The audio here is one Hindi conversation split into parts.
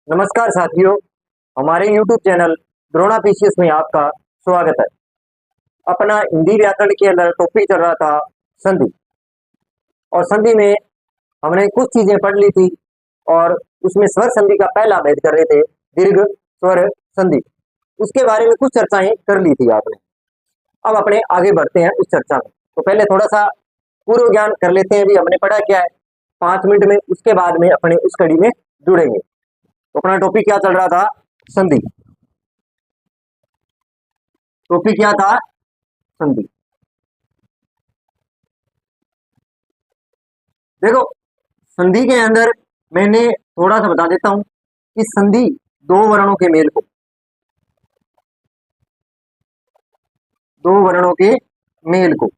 नमस्कार साथियों, हमारे YouTube चैनल द्रोणा पीसीएस में आपका स्वागत है। अपना हिंदी व्याकरण के अंदर टॉपिक चल रहा था संधि। और संधि में हमने कुछ चीजें पढ़ ली थी और उसमें स्वर संधि का पहला भेद कर रहे थे, दीर्घ स्वर संधि। उसके बारे में कुछ चर्चाएं कर ली थी आपने। अब अपने आगे बढ़ते हैं उस चर्चा में। तो पहले थोड़ा सा पूर्व ज्ञान कर लेते हैं। भी हमने पढ़ा क्या है 5 मिनट में, उसके बाद में अपने उस कड़ी में जुड़ेंगे। तो अपना टॉपिक क्या चल रहा था? संधि। टॉपिक क्या था? संधि। देखो, संधि के अंदर मैंने थोड़ा सा बता देता हूं कि संधि दो वर्णों के मेल को, दो वर्णों के मेल को,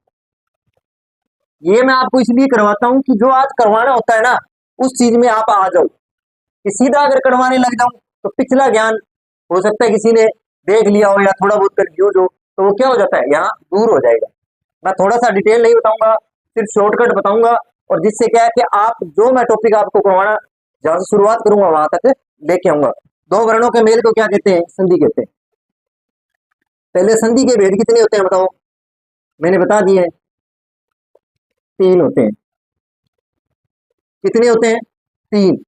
ये मैं आपको इसलिए करवाता हूं कि जो आज करवाना होता है ना, उस चीज में आप आ जाओ। कि सीधा अगर करवाने लग जाऊं तो पिछला ज्ञान हो सकता है किसी ने देख लिया हो या थोड़ा बहुत कंफ्यूज हो, तो वो क्या हो जाता है, यहाँ दूर हो जाएगा। मैं थोड़ा सा डिटेल नहीं बताऊंगा, सिर्फ शॉर्टकट बताऊंगा। और जिससे क्या है कि आप जो मैं टॉपिक आपको करवाना जहां से शुरुआत करूंगा वहां तक लेके आऊंगा। दो वर्णों के मेल को क्या कहते हैं? संधि कहते हैं। पहले संधि के भेद कितने होते हैं बताओ? मैंने बता दिए, 3 होते हैं। कितने होते हैं? 3।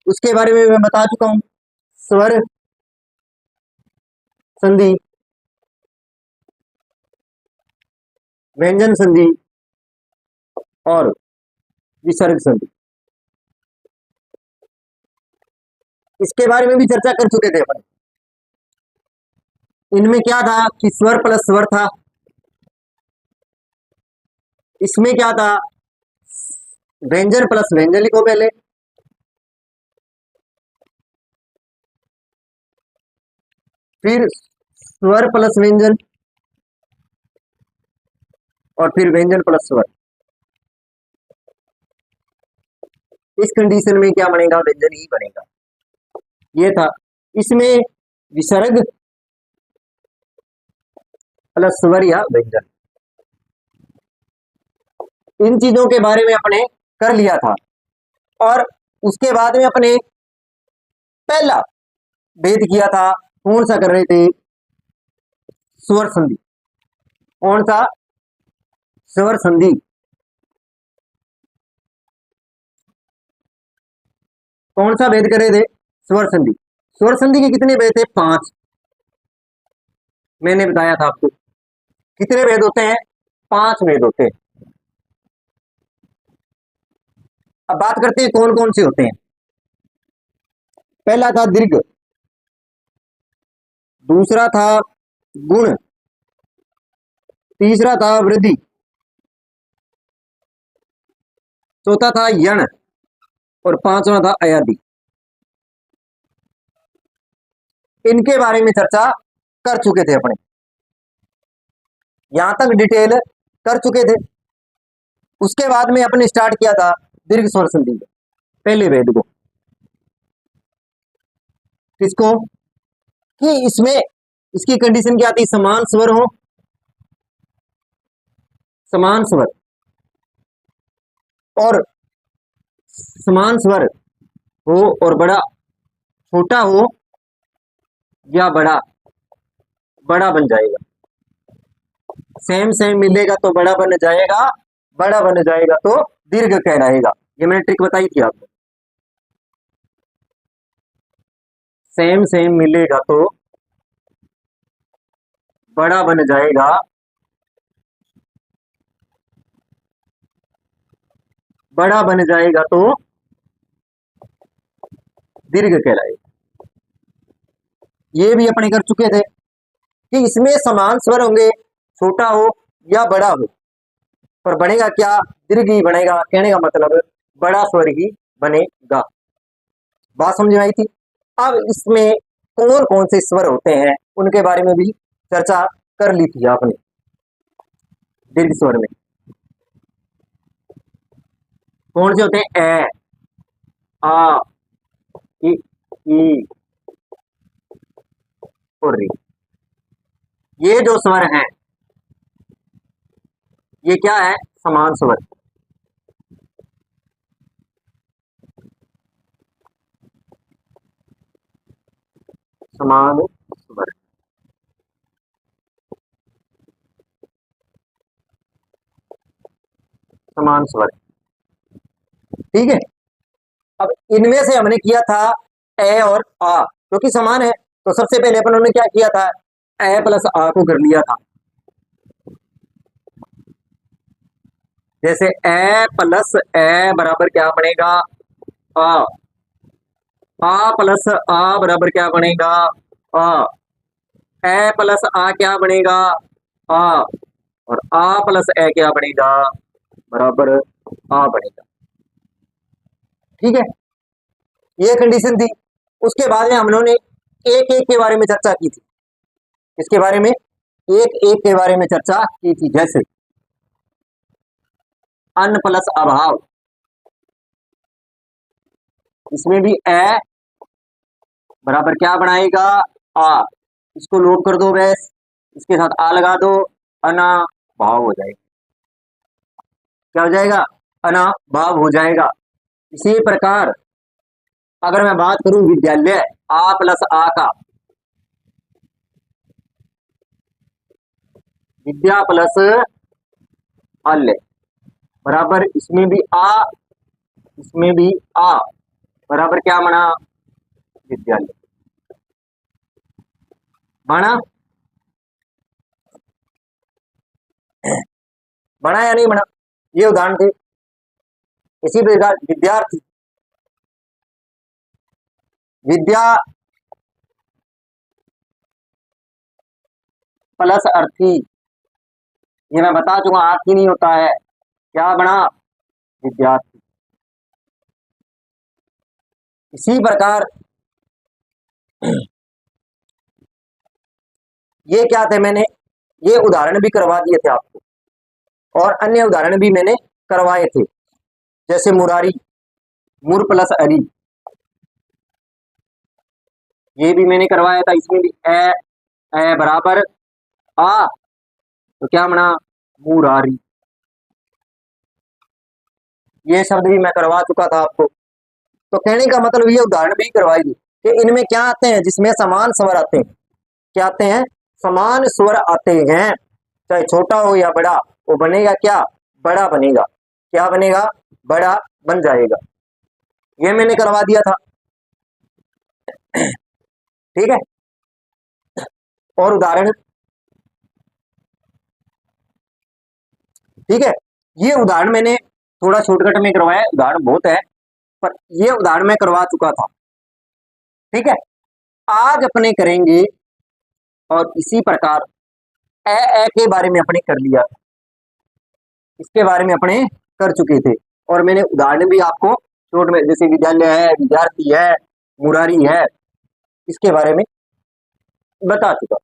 उसके बारे में मैं बता चुका हूं। स्वर संधि, व्यंजन संधि और विसर्ग संधि। इसके बारे में भी चर्चा कर चुके थे अपन। इनमें क्या था कि स्वर प्लस स्वर था। इसमें क्या था? व्यंजन प्लस व्यंजन लिखो पहले, फिर स्वर प्लस व्यंजन और फिर व्यंजन प्लस स्वर। इस कंडीशन में क्या बनेगा? व्यंजन ही बनेगा। ये था। इसमें विसर्ग प्लस स्वर या व्यंजन, इन चीजों के बारे में अपने कर लिया था। और उसके बाद में अपने पहला भेद किया था। कौन सा कर रहे थे? स्वर संधि। कौन सा? स्वर संधि। कौन सा भेद कर रहे थे? स्वर संधि। स्वर संधि के कितने भेद थे? 5। मैंने बताया था आपको कितने भेद होते हैं? 5 भेद होते हैं। अब बात करते हैं कौन कौन से होते हैं। पहला था दीर्घ, दूसरा था गुण, तीसरा था वृद्धि, चौथा था यण और पांचवा था अयादि। इनके बारे में चर्चा कर चुके थे अपने, यहां तक डिटेल कर चुके थे। उसके बाद में अपने स्टार्ट किया था दीर्घ स्वर संधि, पहले भेद को। किसको? कि इसमें इसकी कंडीशन क्या थी? समान स्वर हो, समान स्वर और समान स्वर हो और बड़ा, छोटा हो या बड़ा, बड़ा बन जाएगा। सेम सेम मिलेगा तो बड़ा बन जाएगा, बड़ा बन जाएगा तो दीर्घ कहलाएगा। ये मैंने ट्रिक बताई थी आपको। सेम सेम मिलेगा तो बड़ा बन जाएगा, बड़ा बन जाएगा तो दीर्घ कहलाएगा। ये भी अपने कर चुके थे कि इसमें समान स्वर होंगे, छोटा हो या बड़ा हो, पर बनेगा क्या? दीर्घ ही बनेगा। कहने का मतलब बड़ा स्वर ही बनेगा। बात समझ में आई थी? अब इसमें कौन कौन से स्वर होते हैं उनके बारे में भी चर्चा कर ली थी आपने। दीर्घ स्वर में कौन से होते हैं? ए, आ, इ, ई और री। ये जो स्वर हैं, ये क्या है? समान स्वर। समान स्वर, समान स्वर। ठीक है, अब इनमें से हमने किया था ए और आ, क्योंकि समान है तो सबसे पहले अपन ने क्या किया था, ए प्लस आ को कर लिया था। जैसे ए प्लस ए बराबर क्या बनेगा, आ प्लस आ बराबर क्या बनेगा, आ, ए प्लस आ क्या बनेगा, आ, और आ प्लस ए क्या बनेगा, बराबर आ बनेगा। ठीक है, ये कंडीशन थी। उसके बाद में हम लोगों ने एक एक के बारे में चर्चा की थी, इसके बारे में एक एक के बारे में चर्चा की थी। जैसे अन प्लस अभाव, इसमें भी ए बराबर क्या बनाएगा, आ, इसको लोप कर दो बस, इसके साथ आ लगा दो, अना भाव हो जाएगा। क्या हो जाएगा, अना भाव हो जाएगा। इसी प्रकार अगर मैं बात करूं विद्यालय, आ प्लस आ का, विद्या प्लस अल्य बराबर, इसमें भी आ, इसमें भी आ बराबर क्या बना, विद्यालय बना, बना या नहीं बना। ये उदाहरण थे। इसी प्रकार विद्यार्थी, विद्या प्लस अर्थी, ये मैं बता चुका, अर्थी नहीं होता है, क्या बना, विद्यार्थी। इसी प्रकार ये क्या थे, मैंने ये उदाहरण भी करवा दिए थे आपको, और अन्य उदाहरण भी मैंने करवाए थे। जैसे मुरारी, मुर प्लस अरी, ये भी मैंने करवाया था। इसमें भी ए बराबर आ, तो क्या बना, मुरारी। ये शब्द भी मैं करवा चुका था आपको। तो कहने का मतलब ये उदाहरण भी करवाई कि इनमें क्या आते हैं, जिसमें समान स्वर आते हैं। क्या आते हैं, समान स्वर आते हैं, चाहे छोटा हो या बड़ा, वो बनेगा क्या, बड़ा बनेगा। क्या बनेगा, बड़ा बन जाएगा। ये मैंने करवा दिया था। ठीक है, और उदाहरण, ठीक है, ये उदाहरण मैंने थोड़ा शॉर्टकट में करवाया, उदाहरण बहुत है पर ये उदाहरण मैं करवा चुका था। ठीक है, आज अपने करेंगे, और इसी प्रकार ए के बारे में अपने कर लिया, इसके बारे में अपने कर चुके थे, और मैंने उदाहरण भी आपको शॉर्ट में, जैसे विद्यालय है, विद्यार्थी है, मुरारी है, इसके बारे में बता चुका।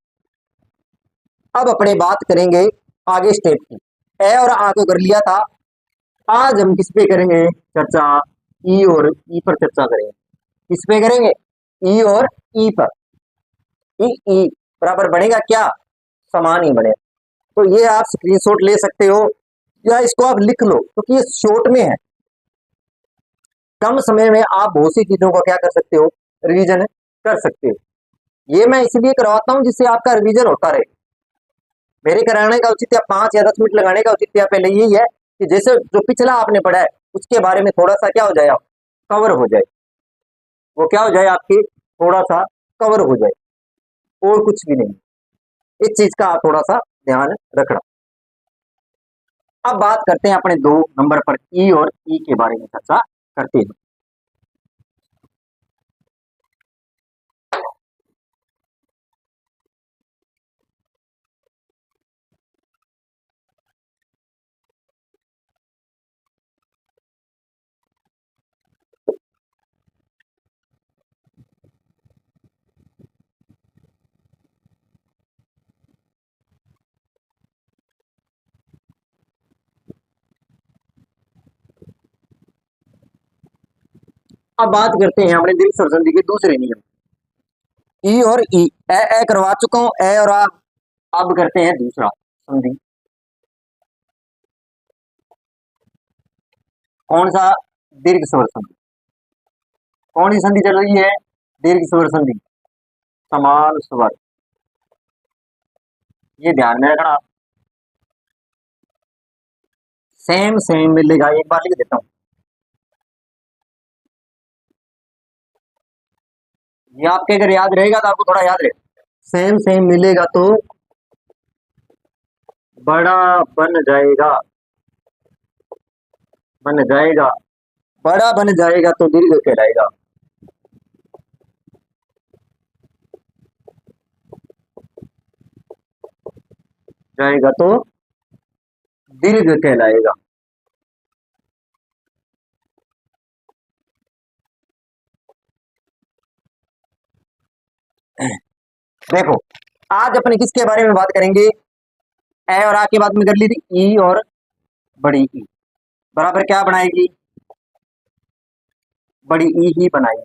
अब अपने बात करेंगे आगे स्टेप की। ए और आ को कर लिया था, आज हम किस पे करेंगे चर्चा, ई और ई पर चर्चा करेंगे। किस पे करेंगे, ई और ई पर। ई बराबर बनेगा क्या, समान ही बनेगा। तो ये आप स्क्रीनशॉट ले सकते हो, या इसको आप लिख लो, क्योंकि ये शॉर्ट में है। कम समय में आप बहुत सी चीजों को क्या कर सकते हो, रिवीजन कर सकते हो। ये मैं इसलिए करवाता हूं जिससे आपका रिवीजन होता रहे। मेरे कराने का औचित्य 5 या 10 मिनट लगाने का औचित्य पहले यही है कि जैसे जो पिछला आपने पढ़ा है उसके बारे में थोड़ा सा क्या हो जाए, कवर हो जाए, वो क्या हो जाए आपकी, थोड़ा सा कवर हो जाए, और कुछ भी नहीं। इस चीज का आप थोड़ा सा ध्यान रखना। अब बात करते हैं अपने 2 नंबर पर, ई और ई के बारे में चर्चा करते हैं। अब बात करते हैं अपने दीर्घ स्वर संधि के दूसरे नियम, ई और ई। ए करवा चुका हूं, ए और आ। अब करते हैं दूसरा संधि। कौन सा, दीर्घ स्वर संधि। कौन सी संधि चल रही है, दीर्घ स्वर संधि। समान स्वर, ये ध्यान में रखना। सेम सेम मिलेगा, एक बार लिख देता हूं, ये आपके अगर याद रहेगा तो आपको थोड़ा याद रहेगा। सेम सेम मिलेगा तो बड़ा बन जाएगा, बन जाएगा, बड़ा बन जाएगा तो दीर्घ कहलाएगा। जाएगा तो दीर्घ कहलाएगा। देखो, आज अपने किसके बारे में बात करेंगे? ए और आ की बात में कर ली थी, ई और बड़ी ई बराबर क्या बनाएगी? बड़ी ई ही बनाएगी।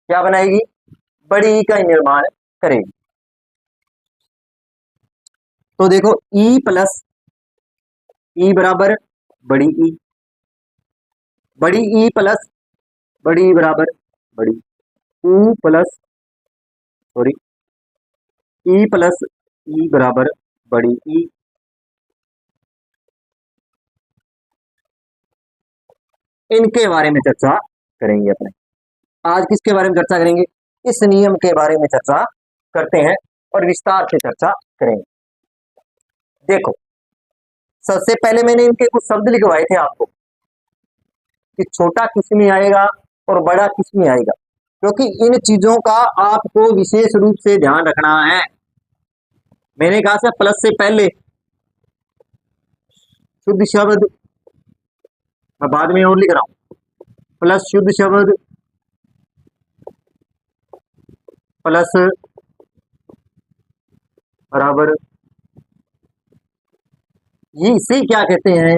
क्या बनाएगी? बड़ी ई का ही निर्माण करेगी। तो देखो, ई प्लस ई बराबर बड़ी ई, बड़ी ई प्लस बड़ी ई बराबर बड़ी ऊ प्लस, सॉरी, ई प्लस ई बराबर बड़ी ई। इनके बारे में चर्चा करेंगे अपने। आज किसके बारे में चर्चा करेंगे? इस नियम के बारे में चर्चा करते हैं और विस्तार से चर्चा करेंगे। देखो, सबसे पहले मैंने इनके कुछ शब्द लिखवाए थे आपको कि छोटा किस में आएगा और बड़ा किस में आएगा, क्योंकि इन चीजों का आपको विशेष रूप से ध्यान रखना है। मैंने कहा था प्लस से पहले शुद्ध शब्द, मैं बाद में और लिख रहा हूं, प्लस शुद्ध शब्द प्लस बराबर, ये इसे क्या कहते हैं?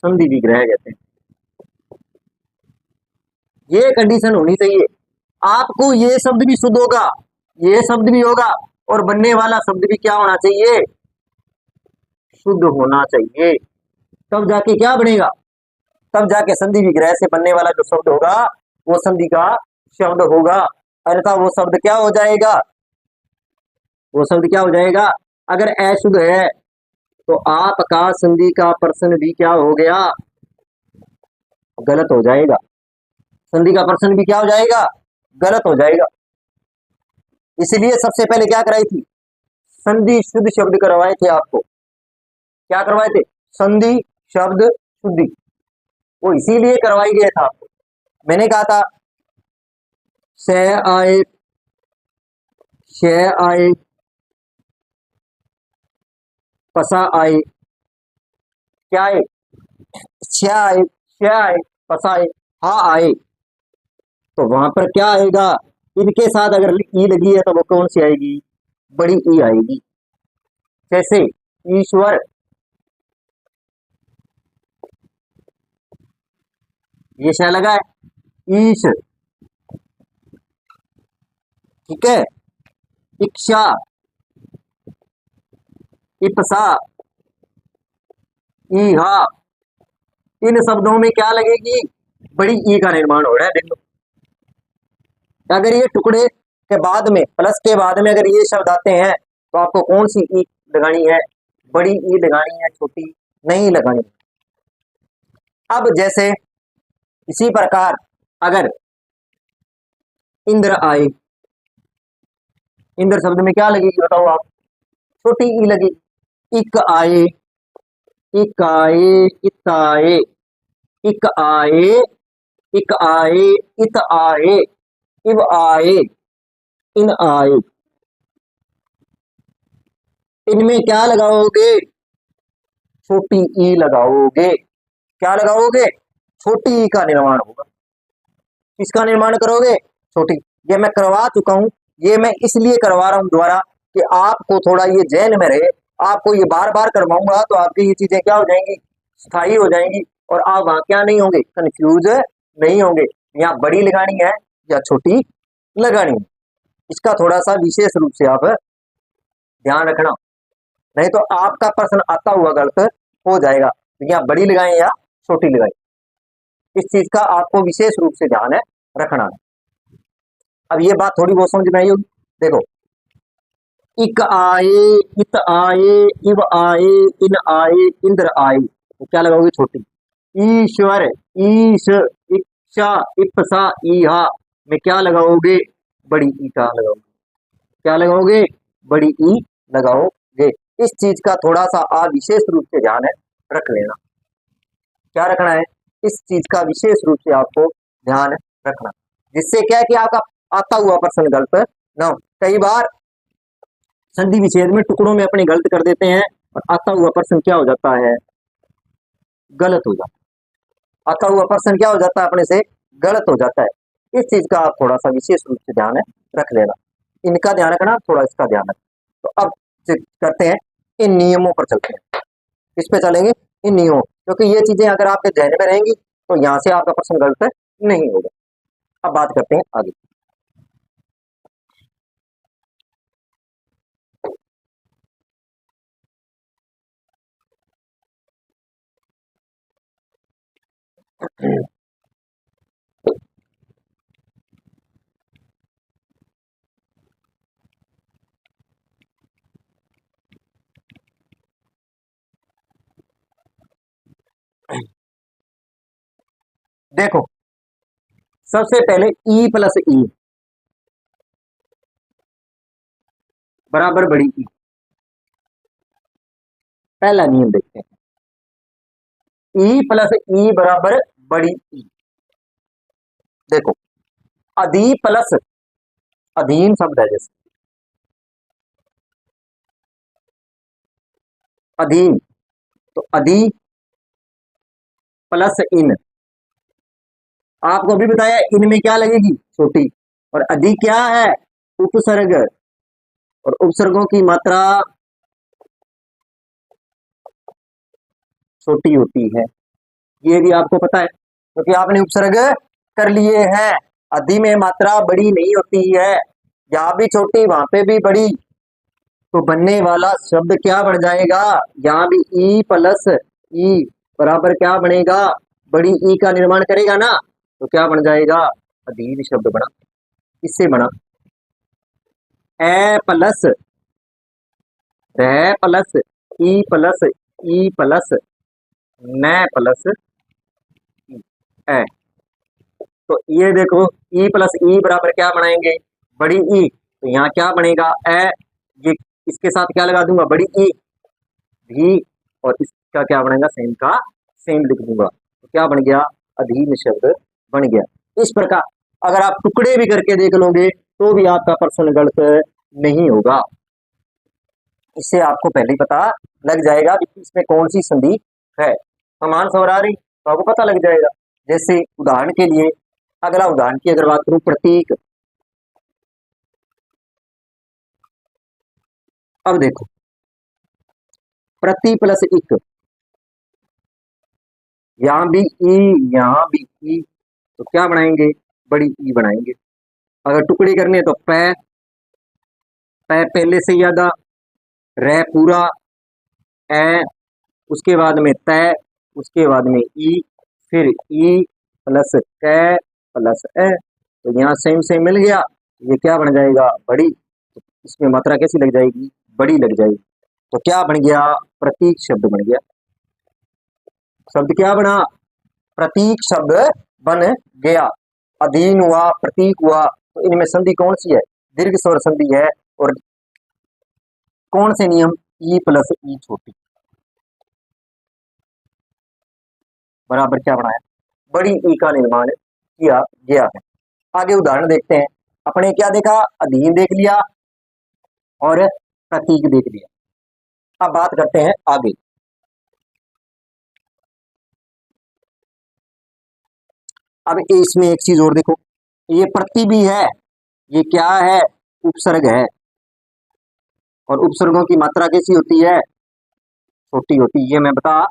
संधि विग्रह कहते हैं। ये कंडीशन होनी चाहिए, आपको ये शब्द भी शुद्ध होगा, ये शब्द भी होगा, और बनने वाला शब्द भी क्या होना चाहिए? शुद्ध होना चाहिए। तब जाके क्या बनेगा? तब जाके संधि विग्रह से बनने वाला जो शब्द होगा वो संधि का शब्द होगा, अन्यथा वो शब्द क्या हो जाएगा? वो शब्द क्या हो जाएगा? अगर अशुद्ध है तो आपका संधि का प्रश्न भी क्या हो गया? गलत हो जाएगा। संधि का प्रश्न भी क्या हो जाएगा? गलत हो जाएगा। इसलिए सबसे पहले क्या कराई थी? संधि शुद्ध शब्द करवाए थे आपको। क्या करवाए थे? संधि शब्द शुद्धि, वो इसीलिए करवाई गया था आपको। मैंने कहा था से आए, शे आए, पसा आए, क्या आए? छा आए, शे आए, पसा आए, हा आए, तो वहां पर क्या आएगा? इनके साथ अगर ई लगी है तो वो कौन सी आएगी? बड़ी ई आएगी। जैसे ईश्वर, ये शा लगा है, ईश, ठीक है, इच्छा, इप्सा, ईहा, इन शब्दों में क्या लगेगी? बड़ी ई का निर्माण हो रहा है। देखो, अगर ये टुकड़े के बाद में, प्लस के बाद में अगर ये शब्द आते हैं तो आपको कौन सी ई लगानी है? बड़ी ई लगानी है, छोटी नहीं लगानी। अब जैसे इसी प्रकार अगर इंद्र आए, इंद्र शब्द में क्या लगेगी बताओ आप? छोटी ई लगेगी। इक आए, इक आए, इत आए, इक आए, इक आए, इत आए, इव आए, इन आए, इनमें क्या लगाओगे? छोटी ई लगाओगे। क्या लगाओगे? छोटी ई का निर्माण होगा। किसका निर्माण करोगे? छोटी। ये मैं करवा चुका हूं, ये मैं इसलिए करवा रहा हूं दोबारा कि आपको थोड़ा ये जहन में रहे। आपको ये बार बार करवाऊंगा तो आपकी ये चीजें क्या हो जाएंगी? स्थायी हो जाएंगी, और आप वहां क्या नहीं होंगे? कंफ्यूज नहीं होंगे, यहाँ बड़ी लगानी है या छोटी लगानी है। इसका थोड़ा सा विशेष रूप से आप ध्यान रखना, नहीं तो आपका प्रश्न आता हुआ गलत हो जाएगा। यहाँ बड़ी लगाएं या छोटी लगाएं। इस चीज का आपको विशेष रूप से ध्यान है रखना है। अब ये बात थोड़ी बहुत समझ में आई होगी। देखो, इक आए, इत आए, इव आए, इन आए, इंद्र आए, तो क्या लगाओगे? छोटी। ईश्वर, ईश, इच्छा, इप्सा, ईहा में क्या लगाओगे? बड़ी ई का लगाओगे। क्या लगाओगे? बड़ी ई लगाओगे। इस चीज का थोड़ा सा आप विशेष रूप से ध्यान है रख लेना। क्या रखना है? इस चीज का विशेष रूप से आपको ध्यान रखना, जिससे क्या है कि आपका आता हुआ प्रश्न गलत ना हो। कई बार संधि विच्छेद में टुकड़ों में अपने गलत कर देते हैं और आता हुआ प्रश्न क्या हो जाता है? गलत हो जाता है। आता हुआ प्रश्न क्या हो जाता है? अपने से गलत हो जाता है। इस चीज का आप थोड़ा सा विशेष रूप से ध्यान रख लेना। इनका ध्यान रखना, थोड़ा इसका ध्यान रखना। तो अब करते हैं, इन नियमों पर चलते हैं। किस पे चलेंगे? इन नियमों, क्योंकि ये चीजें अगर आपके ध्यान में रहेंगी तो यहाँ से आपका प्रश्न गलत नहीं होगा। अब बात करते हैं आगे। देखो, सबसे पहले ई प्लस ई बराबर बड़ी ई, पहला नियम देखते हैं। ई प्लस ई बराबर बड़ी ई। देखो, अधी प्लस अधीन शब्द है, जैसे अधीन, तो अधि प्लस इन। आपको अभी बताया इनमें क्या लगेगी? छोटी। और अधि क्या है? उपसर्ग, और उपसर्गों की मात्रा छोटी होती है। ये भी आपको पता है, क्योंकि आपने उपसर्ग कर लिए हैं। अधि में मात्रा बड़ी नहीं होती है, यहाँ भी छोटी वहां पे भी बड़ी, तो बनने वाला शब्द क्या बन जाएगा? यहाँ भी ई प्लस ई बराबर क्या बनेगा? बड़ी ई का निर्माण करेगा ना, तो क्या बन जाएगा? अधीन शब्द बना। इससे बना ए प्लस रह प्लस ई प्लस न प्लस ए। तो ये देखो, ई प्लस ई बराबर क्या बनाएंगे? बड़ी ई। तो यहाँ क्या बनेगा? ए, ये इसके साथ क्या लगा दूंगा? बड़ी ई भी, और इसका क्या बनेगा? सेम का सेम लिख दूंगा। तो क्या बन गया? अधीन शब्द बन गया। इस प्रकार अगर आप टुकड़े भी करके देख लोगे तो भी आपका प्रश्न गलत नहीं होगा। इससे आपको पहले ही पता लग जाएगा कि इसमें कौन सी संधि है। समान स्वर आ रही तो आपको पता लग जाएगा। जैसे उदाहरण के लिए, अगला उदाहरण की अगर बात करूं, प्रतीक। अब देखो, प्रति प्लस इक, यहां भी ई, यहां भी ई, तो क्या बनाएंगे? बड़ी ई बनाएंगे। अगर टुकड़ी करने तो पै, पै पहले से ज्यादा, रह पूरा, ए, उसके बाद में तय, उसके बाद में ई, फिर ई प्लस कै प्लस ए, तो यहाँ सेम सेम मिल गया। ये क्या बन जाएगा? बड़ी। तो इसमें मात्रा कैसी लग जाएगी? बड़ी लग जाएगी। तो क्या बन गया? प्रतीक शब्द बन गया। शब्द क्या बना? प्रतीक शब्द बन गया। अधीन हुआ, प्रतीक हुआ, तो इनमें संधि कौन सी है? दीर्घ स्वर संधि है। और कौन से नियम? ई प्लस ई छोटी बराबर क्या बनाया? बड़ी ई का निर्माण किया गया है। आगे उदाहरण देखते हैं। अपने क्या देखा? अधीन देख लिया और प्रतीक देख लिया। अब बात करते हैं आगे। अब इसमें एक चीज और देखो, ये प्रति भी है, ये क्या है? उपसर्ग है। और उपसर्गों की मात्रा कैसी होती है? छोटी होती है, ये मैं बता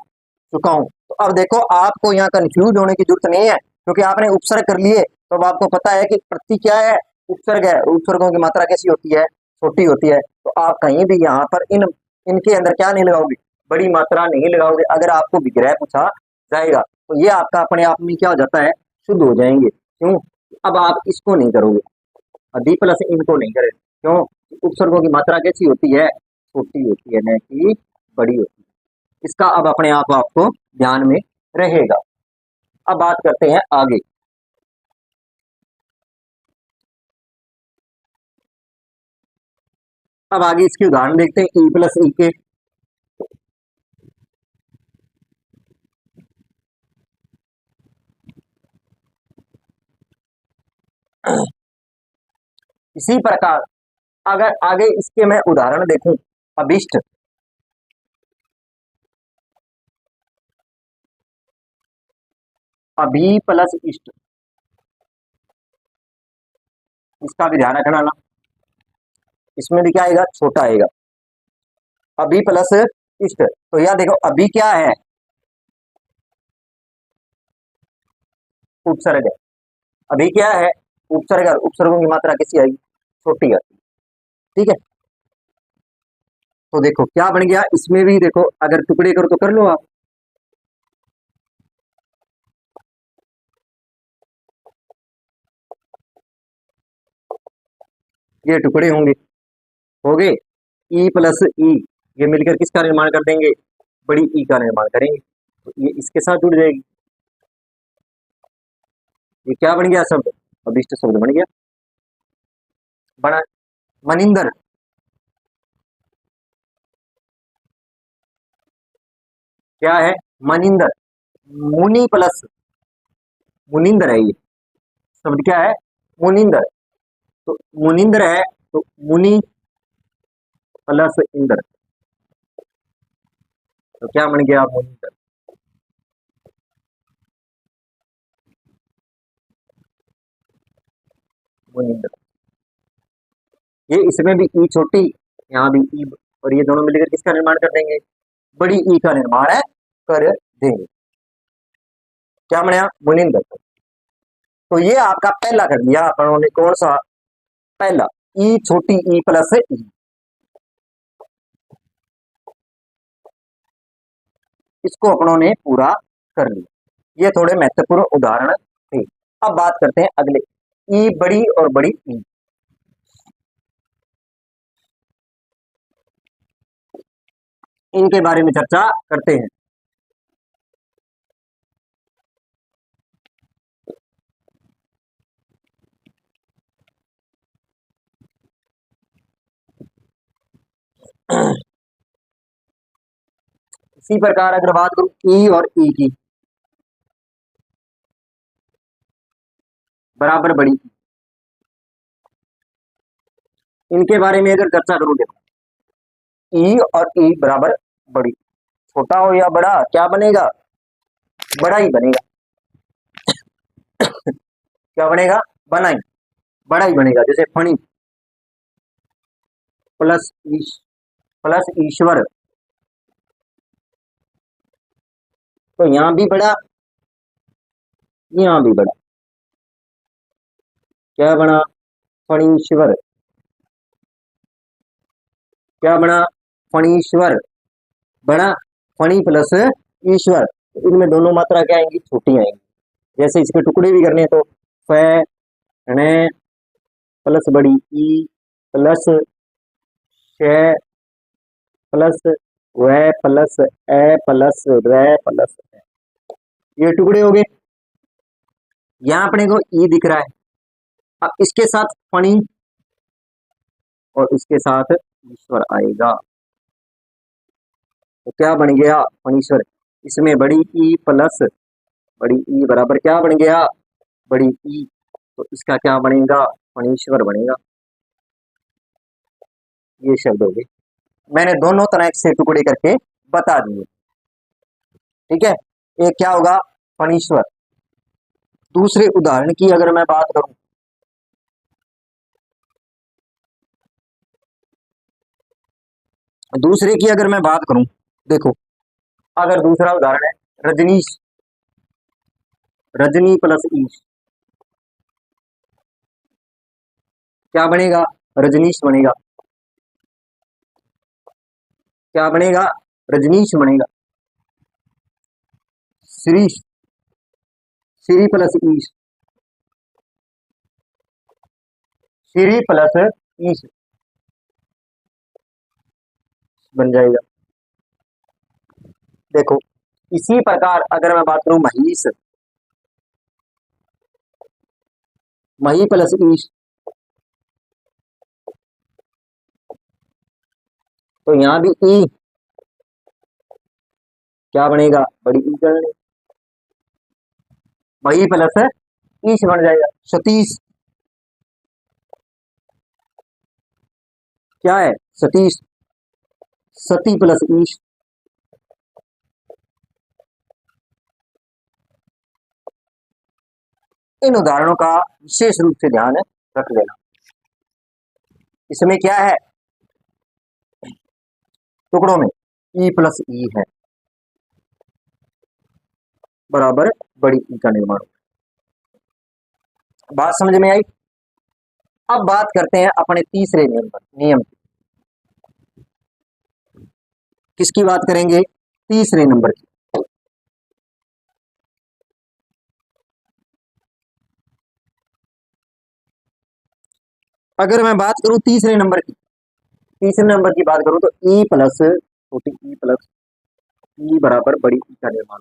चुका हूं। तो अब देखो, आपको यहाँ कंफ्यूज होने की जरूरत नहीं है, क्योंकि आपने उपसर्ग कर लिए तो अब आपको पता है कि प्रति क्या है? उपसर्ग है। उपसर्गों की मात्रा कैसी होती है? छोटी होती है। तो आप कहीं भी यहाँ पर इनके अंदर क्या नहीं लगाओगे? बड़ी मात्रा नहीं लगाओगे। अगर आपको विग्रह पूछा जाएगा, तो ये आपका अपने आप में क्या हो जाता है, शुद्ध हो जाएंगे। क्यों? अब आप इसको नहीं करोगे, दी प्लस इनको नहीं करें। क्यों? उपसर्गों की मात्रा कैसी होती है, छोटी होती है, न कि बड़ी होती है। इसका अब अपने आप आपको ध्यान में रहेगा। अब बात करते हैं आगे। अब आगे इसके उदाहरण देखते हैं, ई प्लस ई के। इसी प्रकार अगर आगे इसके मैं उदाहरण देखूं, अभिष्ट, अभी प्लस इष्ट, इसका भी ध्यान रखना ना, इसमें भी क्या आएगा, छोटा आएगा, अभी प्लस इष्ट। तो यह देखो अभी क्या है, उपसर्ग है। अभी क्या है, उपसर्ग है। उपसर्गों की मात्रा कैसी आएगी, छोटी आती है। ठीक है, तो देखो क्या बन गया, इसमें भी देखो अगर टुकड़े करो तो कर लो आप। ये टुकड़े होंगे, हो गए, ई प्लस ई, ये मिलकर किसका निर्माण कर देंगे, बड़ी ई का निर्माण करेंगे। तो ये इसके साथ जुड़ जाएगी। ये क्या बन गया शब्द, अभिष्ट शब्द बन गया, बना। मनिंदर, क्या है, मनिंदर, मुनि प्लस, मुनिंदर है ये शब्द, क्या है, मुनिंदर। तो मुनिंदर है, तो मुनि प्लस इंदर, तो क्या बन गया, मुनिंदर। मुनिंदर, ये इसमें भी ई छोटी, यहाँ भी ई, और ये दोनों मिलकर किसका निर्माण कर देंगे, बड़ी ई का निर्माण है, कर देंगे। क्या बना, मुनिंदर। तो ये आपका पहला कर दिया अपन ने, कौन सा, पहला, ई छोटी ई प्लस ई। इसको अपनों ने पूरा कर लिया। ये थोड़े महत्वपूर्ण उदाहरण थे। अब बात करते हैं अगले, ई बड़ी और बड़ी ई। इनके बारे में चर्चा करते हैं। इसी प्रकार अगर बात करूं ई और ई की, बराबर बड़ी, इनके बारे में अगर चर्चा करूं, देखो ई और ई बराबर बड़ी, छोटा हो या बड़ा क्या बनेगा, बड़ा ही बनेगा। क्या बनेगा, बना ही, बड़ा ही बनेगा। जैसे फणी प्लस ईश, प्लस ईश्वर, तो यहां भी बड़ा, यहां भी बड़ा, क्या बना, फणीश्वर, क्या बना, फणीश्वर, बना, फणी प्लस ईश्वर। इनमें दोनों मात्रा क्या आएंगी, छोटी आएंगी। जैसे इसके टुकड़े भी करने हैं, तो फ ण प्लस बड़ी ई प्लस श प्लस व प्लस ए प्लस र प्लस ए। ये टुकड़े हो गए। यहाँ अपने को ई दिख रहा है, अब इसके साथ फणी और इसके साथ ईश्वर आएगा, तो क्या बन गया, फणीश्वर। इसमें बड़ी ई प्लस बड़ी ई बराबर क्या बन गया, बड़ी ई, तो इसका क्या बनेगा, फणीश्वर बनेगा। ये शब्द हो गए, मैंने दोनों तरह से टुकड़े करके बता दिए। ठीक है, एक क्या होगा, फणीश्वर। दूसरे उदाहरण की अगर मैं बात करूं, दूसरे की अगर मैं बात करूं, देखो अगर दूसरा उदाहरण है रजनीश, रजनी प्लस ईश, क्या बनेगा, रजनीश बनेगा। क्या बनेगा, रजनीश बनेगा। श्री, श्री प्लस ईश, श्री प्लस ईश बन जाएगा। देखो इसी प्रकार अगर मैं बात करूं महीश, मही प्लस ईश, तो यहां भी ई क्या बनेगा, बड़ी ई कर, मही प्लस ईश बन जाएगा। सतीश, क्या है सतीश, सती प्लस ईश, इन उदाहरणों का विशेष रूप से ध्यान रख लेना। इसमें क्या है, टुकड़ों में ई प्लस ई है बराबर बड़ी ई का निर्माण। बात समझ में आई। अब बात करते हैं अपने तीसरे नियम पर, नियम किसकी बात करेंगे, तीसरे नंबर की। अगर मैं बात करूं तीसरे नंबर की, तीसरे नंबर की बात करूं तो ई प्लस छोटी ई प्लस ई बराबर बड़ी ई का निर्माण।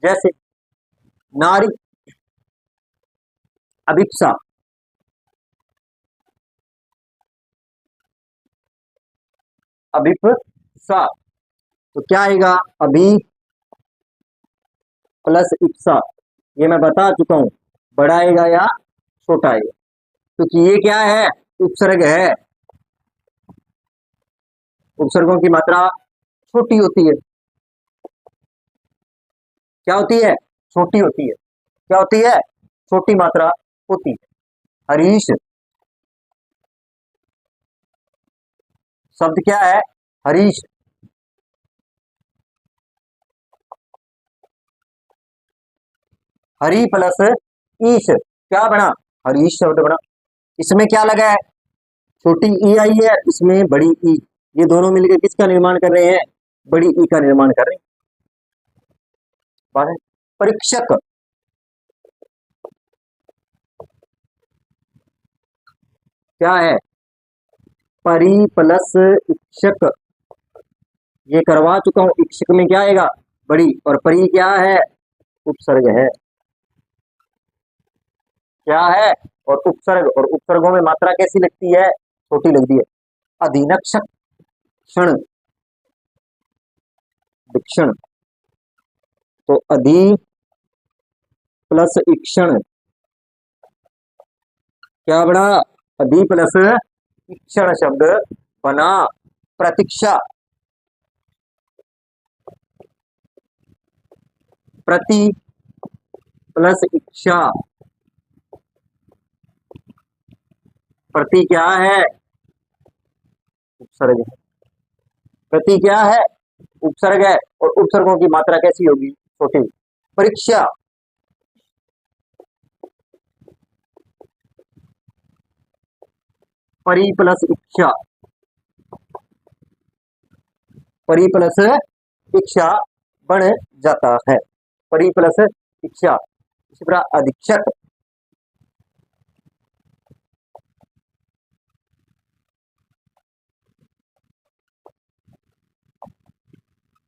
जैसे नारी, अभिप्सा, अभिप्सा, तो क्या आएगा, अभी प्लस इप्सा, ये मैं बता चुका हूं, बड़ा आएगा या छोटा आएगा, क्योंकि ये क्या है, उपसर्ग है, उपसर्गों की मात्रा छोटी होती है। क्या होती है, छोटी होती है, क्या होती है, छोटी मात्रा होती है। हरीश शब्द क्या है, हरीश, हरी प्लस ईश क्या बना, हरीश शब्द बना। इसमें क्या लगा है, छोटी ई आई है, इसमें बड़ी ई, ये दोनों मिलकर किसका निर्माण कर रहे हैं, बड़ी ई का निर्माण कर रहे हैं। बात है। परीक्षक, क्या है, परी प्लस इक्षक, ये करवा चुका हूं, इक्षक में क्या आएगा, बड़ी, और परी क्या है, उपसर्ग है, क्या है, और उपसर्ग, और उपसर्गों में मात्रा कैसी लगती है, छोटी लगती है। अधीनक्षक, क्षण, विक्षण, तो अधि प्लस इक्षण क्या बना, अधि प्लस इक्षण शब्द बना। प्रतीक्षा, प्रति प्लस इच्छा, प्रति क्या है, उपसर्ग है, प्रति क्या है, उपसर्ग है, और उपसर्गों की मात्रा कैसी होगी, छोटी। परीक्षा, परी प्लस इच्छा, परी प्लस इच्छा बन जाता है, परी प्लस इच्छा। इसी प्रकार अधीक्षक,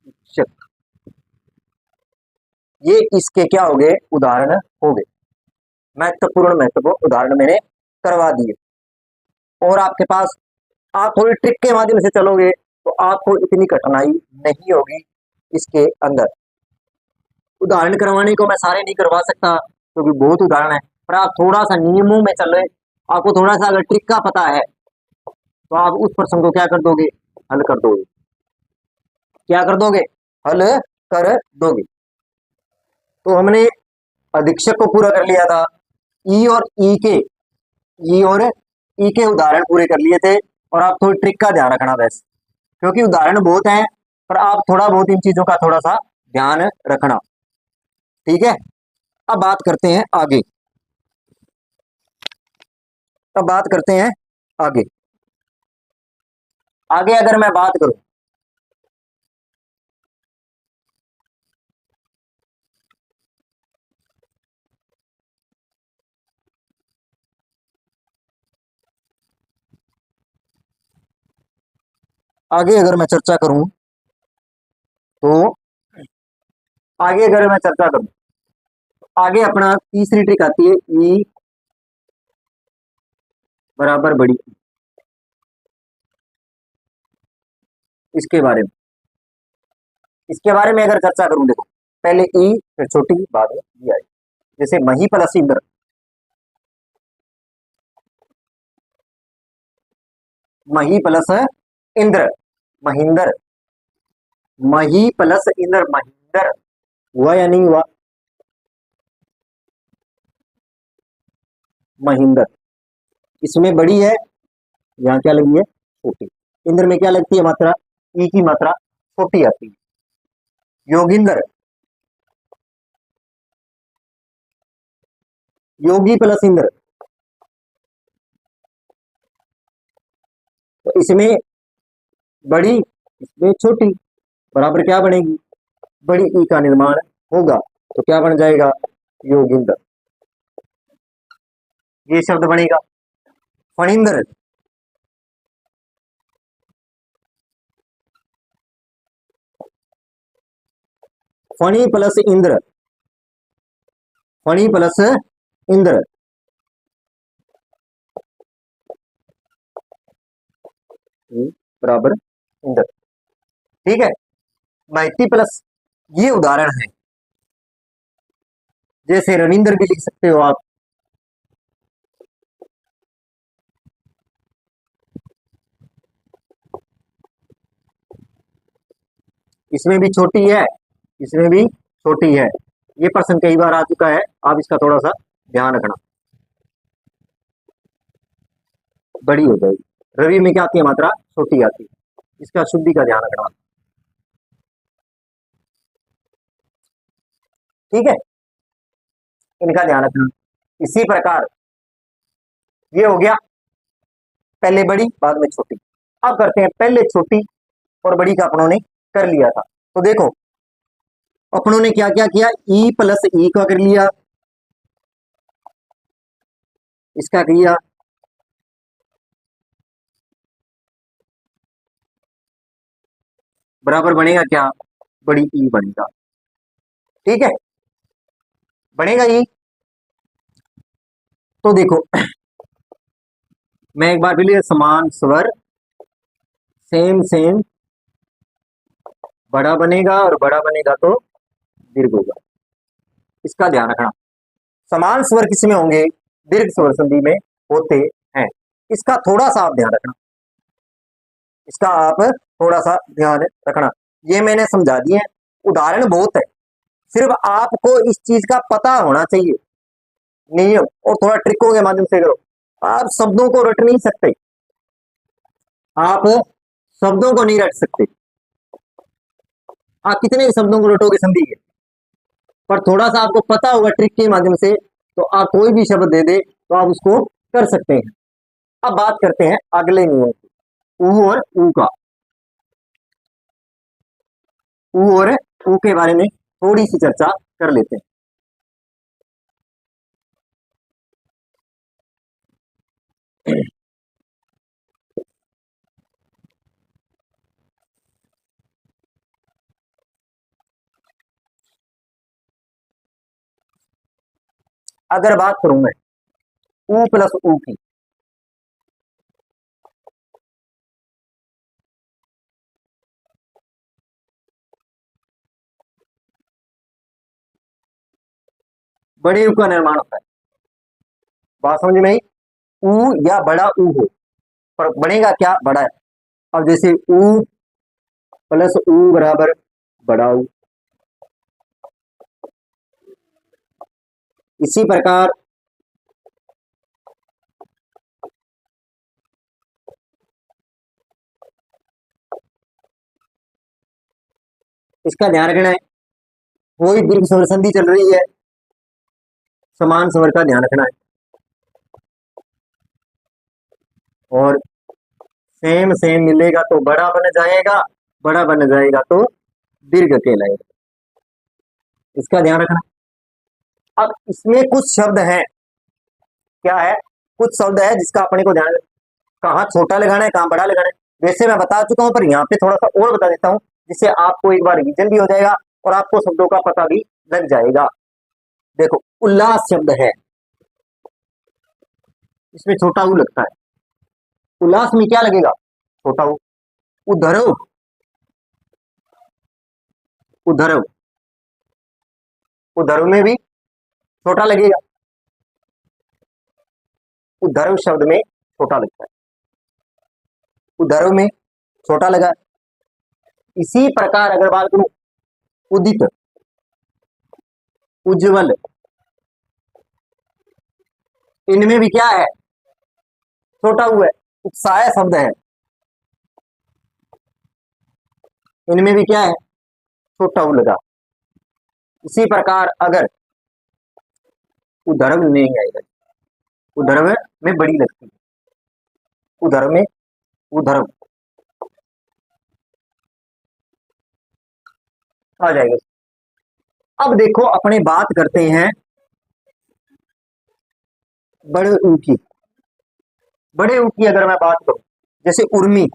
शिक्षक, ये इसके क्या हो गए, उदाहरण हो गए, महत्वपूर्ण उदाहरण मैंने करवा दिए। और आपके पास, आप थोड़ी ट्रिक के माध्यम से चलोगे तो आपको इतनी कठिनाई नहीं होगी इसके अंदर। उदाहरण करवाने को मैं सारे नहीं करवा सकता क्योंकि बहुत उदाहरण है, पर आप थोड़ा सा नियमों में चले, आपको थोड़ा सा अगर ट्रिक का पता है तो आप उस प्रश्न को क्या कर दोगे, हल कर दोगे, क्या कर दोगे, हल कर दोगे। तो हमने अधीक्षक को पूरा कर लिया था, ई और ई के, ई और ई के उदाहरण पूरे कर लिए थे। और आप थोड़ी ट्रिक का ध्यान रखना बस, क्योंकि उदाहरण बहुत हैं, पर आप थोड़ा बहुत इन चीजों का थोड़ा सा ध्यान रखना, ठीक है। अब बात करते हैं आगे, अब बात करते हैं आगे। आगे अगर मैं बात करूं आगे अगर मैं चर्चा करूं तो आगे अगर मैं चर्चा करूं आगे अपना तीसरी ट्रिक आती है ई बराबर बड़ी। इसके बारे में अगर चर्चा करूं, देखो पहले ई फिर छोटी बाद में ई आई। जैसे मही प्लस इंद्र, मही प्लस इंद्र महिंदर, मही प्लस इंद्र महिंदर, हुआ या नहीं हुआ? महिंदर, इसमें बड़ी है, यहाँ क्या लगी है? छोटी। इंद्र में क्या लगती है मात्रा? ई की मात्रा छोटी आती है। योगिंदर, योगी प्लस इंद्र, तो इसमें बड़ी इसमें छोटी, बराबर क्या बनेगी? बड़ी ई का निर्माण होगा, तो क्या बन जाएगा? योगिंदर, ये शब्द बनेगा। फणिंदर, फणी प्लस इंद्र, फणी प्लस इंद्र, बराबर इंद्र। ठीक है, मैथी प्लस, ये उदाहरण है। जैसे रविंद्र भी लिख सकते हो आप, इसमें भी छोटी है, इसमें भी छोटी है। ये प्रश्न कई बार आ चुका है, आप इसका थोड़ा सा ध्यान रखना। बड़ी हो जाएगी, रवि में क्या आती है मात्रा? छोटी आती है, इसका शुद्धि का ध्यान रखना। ठीक है, इनका ध्यान रखना। इसी प्रकार ये हो गया, पहले बड़ी बाद में छोटी। अब करते हैं पहले छोटी और बड़ी का अपनों ने कर लिया था, तो देखो अपनों ने क्या क्या किया? ई प्लस ई का कर लिया, इसका किया, बराबर बनेगा क्या? बड़ी ई बनेगा। ठीक है, बनेगा ई। तो देखो मैं एक बार फिर समान स्वर सेम सेम, बड़ा बनेगा और बड़ा बनेगा तो दीर्घ होगा, इसका ध्यान रखना। समान स्वर किसमें होंगे? दीर्घ स्वर संधि में होते हैं, इसका थोड़ा सा आप ध्यान रखना, इसका आप थोड़ा सा ध्यान रखना। ये मैंने समझा दिए हैं, उदाहरण बहुत है, सिर्फ आपको इस चीज का पता होना चाहिए, नियम और थोड़ा ट्रिकों के माध्यम से करो। आप शब्दों को रट नहीं सकते, आप शब्दों को नहीं रट सकते, आप कितने शब्दों को रटोगे संधि के, पर थोड़ा सा आपको पता होगा ट्रिक के माध्यम से, तो आप कोई भी शब्द दे दे तो आप उसको कर सकते हैं। अब बात करते हैं अगले नियम की, ऊ और ऊ का। ऊ और ऊ के बारे में थोड़ी सी चर्चा कर लेते हैं। अगर बात करूं मैं ऊ प्लस ऊ की, बड़े ऊ का निर्माण होता है। बात समझ में आई? ऊ या बड़ा ऊ हो, पर बनेगा क्या? बड़ा है। अब जैसे ऊ प्लस ऊ बराबर बड़ा ऊ, इसी प्रकार इसका ध्यान रखना है। कोई दीर्घ स्वर संधि चल रही है, समान स्वर का ध्यान रखना है, और सेम सेम मिलेगा तो बड़ा बन जाएगा, बड़ा बन जाएगा तो दीर्घ कहलाएगा, इसका ध्यान रखना। अब इसमें कुछ शब्द हैं, क्या है? कुछ शब्द है जिसका अपने को ध्यान, कहाँ छोटा लगाना है कहाँ बड़ा लगाना है, वैसे मैं बता चुका हूं, पर यहाँ पे थोड़ा सा और बता देता हूं, जिससे आपको एक बार रिवीजन भी हो जाएगा और आपको शब्दों का पता भी लग जाएगा। देखो, उल्लास शब्द है, इसमें छोटा ऊ लगता है। उल्लास में क्या लगेगा? छोटा ऊ। उद्धरव, उद्धरव, उद्धरव में भी छोटा लगेगा। उद्धरव शब्द में छोटा लगता है, उद्धरव में छोटा लगा। इसी प्रकार अगर बात करूं, उदित, उज्जवल, इनमें भी क्या है? छोटा हुआ है। उत्साह शब्द है, इनमें भी क्या है? छोटा ऊ लगा। इसी प्रकार अगर उद्धरव नहीं आएगा, उद्धरव में बड़ी लगती है, उद्धरव में उद्धरव आ जाएगा। अब देखो, अपने बात करते हैं बड़े ऊ की। बड़े ऊ की अगर मैं बात करूं, जैसे उर्मी,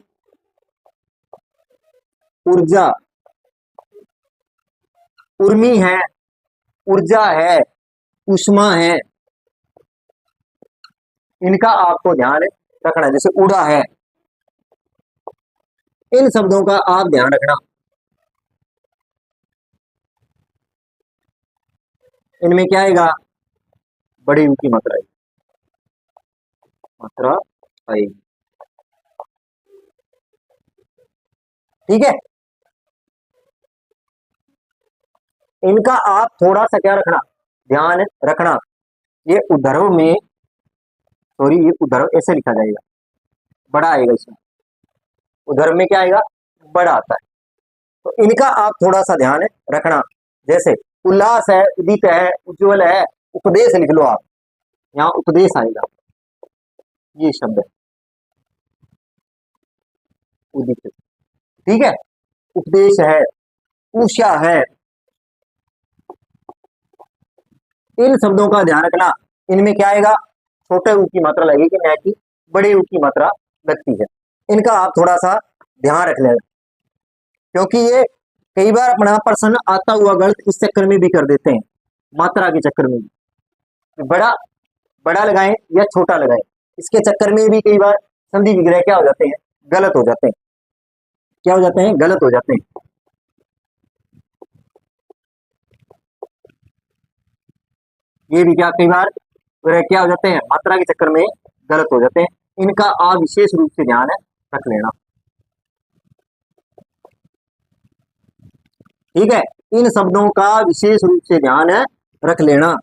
ऊर्जा, उर्मी है, ऊर्जा है, उष्मा है, इनका आपको ध्यान रखना। जैसे उड़ा है, इन शब्दों का आप ध्यान रखना। इनमें क्या आएगा? बड़ी ऊ की मात्रा आएगी, मात्रा आएगी। ठीक है, इनका आप थोड़ा सा क्या रखना? ध्यान रखना। ये उद्धरव में, सॉरी, ये उद्धरव ऐसे लिखा जाएगा, बड़ा आएगा इसमें। उद्धरव में क्या आएगा? बड़ा आता है। तो इनका आप थोड़ा सा ध्यान रखना। जैसे उल्लास है, उदित है, उज्जवल है, उपदेश लिख लो आप, यहाँ उपदेश आएगा। ये शब्द है उदित, ठीक है। उपदेश है, उषा है, इन शब्दों का ध्यान रखना। इनमें क्या आएगा? छोटे ऊ की मात्रा लगेगी, न कि बड़े ऊ की मात्रा लगती है। इनका आप थोड़ा सा ध्यान रख लेना, क्योंकि ये कई बार अपना प्रश्न आता हुआ गलत इस चक्कर में भी कर देते हैं, मात्रा के चक्कर में भी। बड़ा बड़ा लगाएं या छोटा लगाएं, इसके चक्कर में भी कई बार संधि विग्रह क्या हो जाते हैं? गलत हो जाते हैं। क्या हो जाते हैं? गलत हो जाते हैं। ये भी क्या कई बार क्या हो जाते हैं? मात्रा के चक्कर में गलत हो जाते हैं। इनका आप विशेष रूप से ध्यान रख लेना, ठीक है। इन शब्दों का विशेष रूप से ध्यान रख लेना,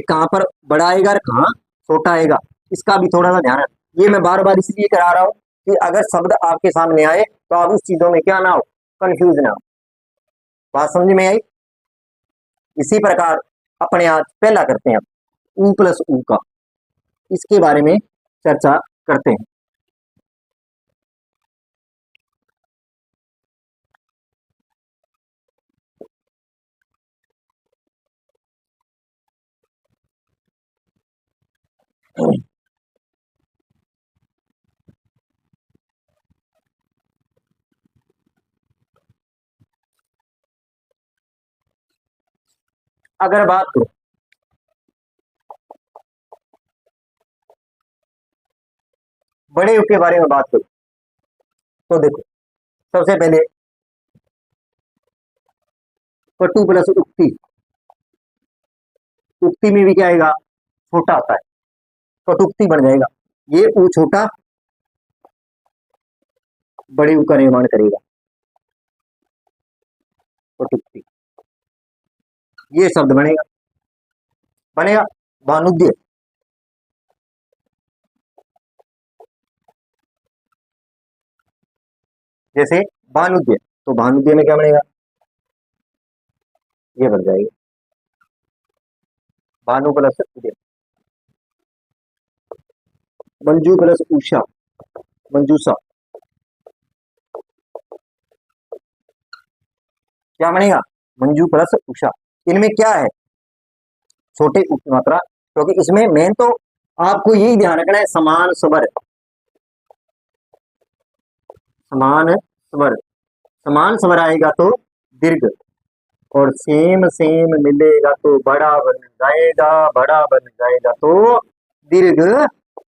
कहां पर बड़ा आएगा और कहां छोटा आएगा, इसका भी थोड़ा सा ध्यान। ये मैं बार बार इसलिए करा रहा हूं कि अगर शब्द आपके सामने आए तो आप उस चीजों में क्या ना हो? कंफ्यूज ना हो। बात समझ में आई? इसी प्रकार अपने आज पहला करते हैं, ऊ प्लस ऊ का, इसके बारे में चर्चा करते हैं। अगर बात करो बड़े यू के बारे में बात करो, तो देखो, सबसे पहले कटु प्लस उक्ति। उक्ति में भी क्या आएगा? छोटा आता है, कटुक्ति बन जाएगा। ये ऊ छोटा बड़े ऊ का निर्माण करेगा, कटुक्ति, ये शब्द बनेगा। बनेगा भानुद्य, जैसे भानुद्य, तो भानुद्य में क्या बनेगा? ये बन जाएगा भानु प्लस उदय। मंजू प्लस उषा, मंजूषा, क्या बनेगा? मंजू प्लस उषा। इनमें क्या है? छोटे ऊ की मात्रा, क्योंकि इसमें मेन तो आपको यही ध्यान रखना है, समान स्वर, समान स्वर, समान स्वर आएगा तो दीर्घ, और सेम सेम मिलेगा तो बड़ा बन जाएगा, बड़ा बन जाएगा तो दीर्घ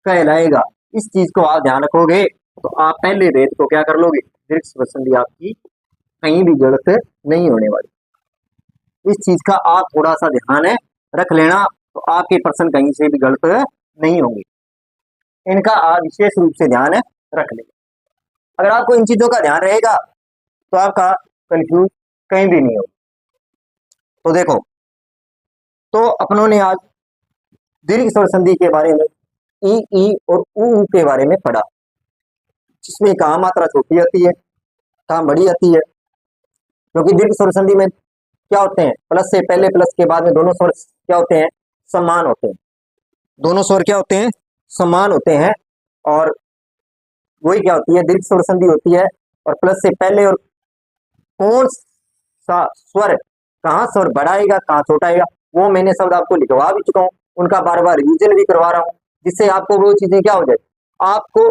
कहलाएगा। इस चीज को आप ध्यान रखोगे तो आप पहले भेद को क्या कर लोगे, दीर्घ स्वर संधि आपकी कहीं भी गलत नहीं होने वाली। इस चीज का आप थोड़ा सा ध्यान रख लेना, तो आपके प्रश्न कहीं से भी गलत नहीं होंगे। इनका आप विशेष रूप से ध्यान रख लेंगे। अगर आपको इन चीजों का ध्यान रहेगा तो आपका कंफ्यूज कहीं भी नहीं होगा। तो देखो, तो अपनों ने आज दीर्घ स्वर संधि के बारे में, ई और ऊ के बारे में पढ़ा, जिसमें कहाँ मात्रा छोटी आती है, कहाँ बड़ी आती है। क्योंकि दीर्घ स्वर संधि में क्या होते हैं, प्लस से पहले प्लस के बाद में दोनों स्वर क्या होते हैं, समान होते हैं। दोनों स्वर क्या होते हैं, समान होते हैं। और वही क्या होती है, दीर्घ स्वर संधि होती है। और प्लस से पहले और कौन सा स्वर, कहाँ स्वर बड़ा आएगा कहाँ छोटा आएगा, वो मैंने शब्द आपको लिखवा भी चुका हूँ, उनका बार बार रिवीजन भी करवा रहा हूँ, जिससे आपको वो चीजें क्या हो जाए, आपको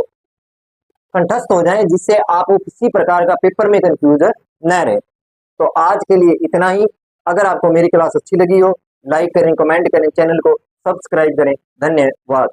कंठस्थ हो जाए, जिससे आप किसी प्रकार का पेपर में कंफ्यूज न रहे। तो आज के लिए इतना ही। अगर आपको मेरी क्लास अच्छी लगी हो, लाइक करें, कमेंट करें, चैनल को सब्सक्राइब करें। धन्यवाद।